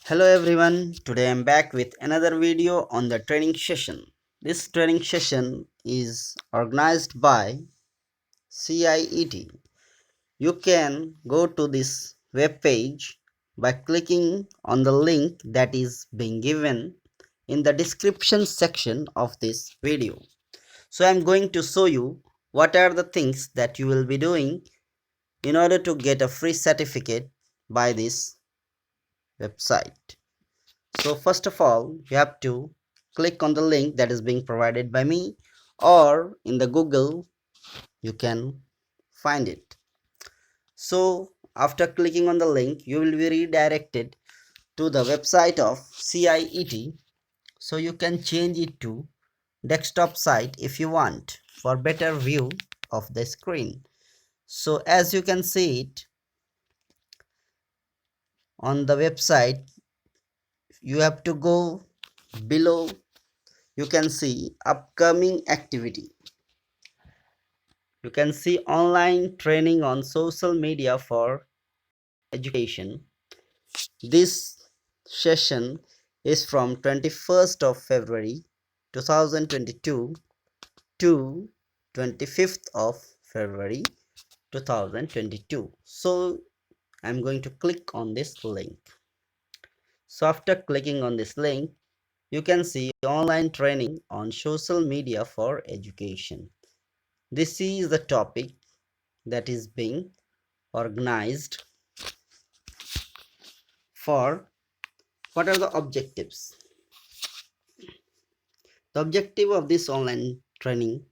Hello everyone, today I'm back with another video on the training session. This training session is organized by CIET. You can go to this web page by clicking on the link that is being given in the description section of this video. So I'm going to show you what are the things that you will be doing in order to get a free certificate by this website. So first of all, you have to click on the link that is being provided by me, or in the Google you can find it. So after clicking on the link, you will be redirected to the website of CIET. So you can change it to desktop site if you want for better view of the screen. So as you can see it on the website, you have to go below. You can see upcoming activity. You can see online training on social media for education. This session is from 21st of February 2022 to 25th of February 2022. So I'm going to click on this link. So after clicking on this link, you can see online training on social media for education. This is the topic that is being organized. For what are the objectives? The objective of this online training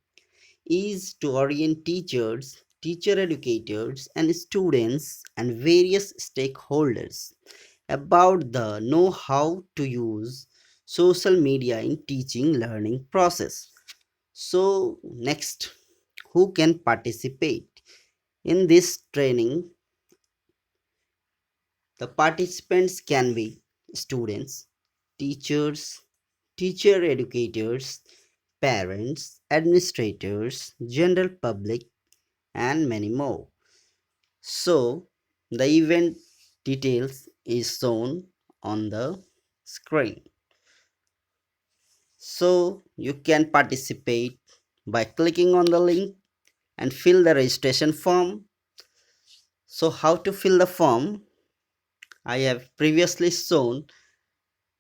is to orient teachers, teacher educators, and students and various stakeholders about the know how to use social media in teaching learning process. So next, who can participate in this training? The participants can be students, teachers, teacher educators, parents, administrators, general public, and many more. So the event details is shown on the screen. So you can participate by clicking on the link and fill the registration form. So how to fill the form? I have previously shown.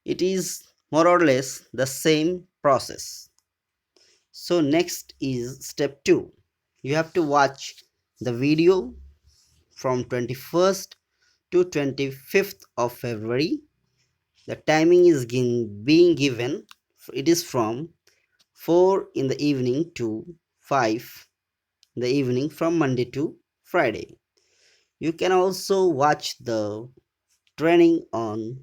It is more or less the same process. So next is step 2. You have to watch the video from 21st to 25th of February. The timing is being given. It is from 4 in the evening to 5 in the evening from Monday to Friday. You can also watch the training on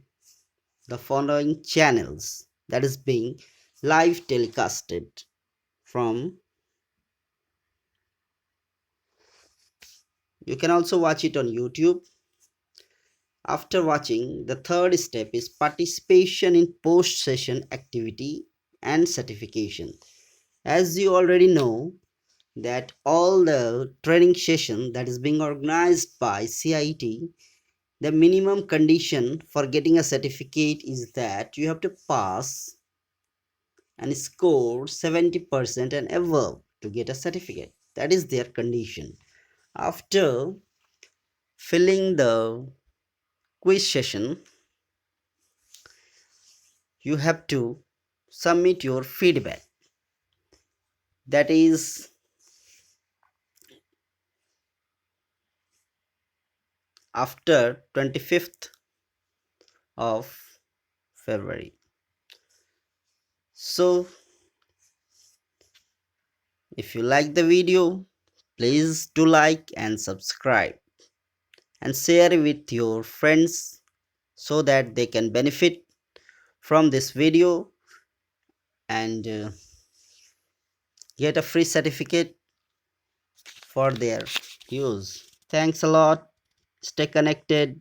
the following channels that is being live telecasted from. You can also watch it on YouTube. After watching, the third step is participation in post-session activity and certification. As you already know that all the training session that is being organized by CIET, the minimum condition for getting a certificate is that you have to pass and score 70% and above to get a certificate. That is their condition. After filling the quiz session, you have to submit your feedback. That is after 25th of February. So if you like the video, please do like and subscribe and share with your friends so that they can benefit from this video and get a free certificate for their use. Thanks a lot. Stay connected.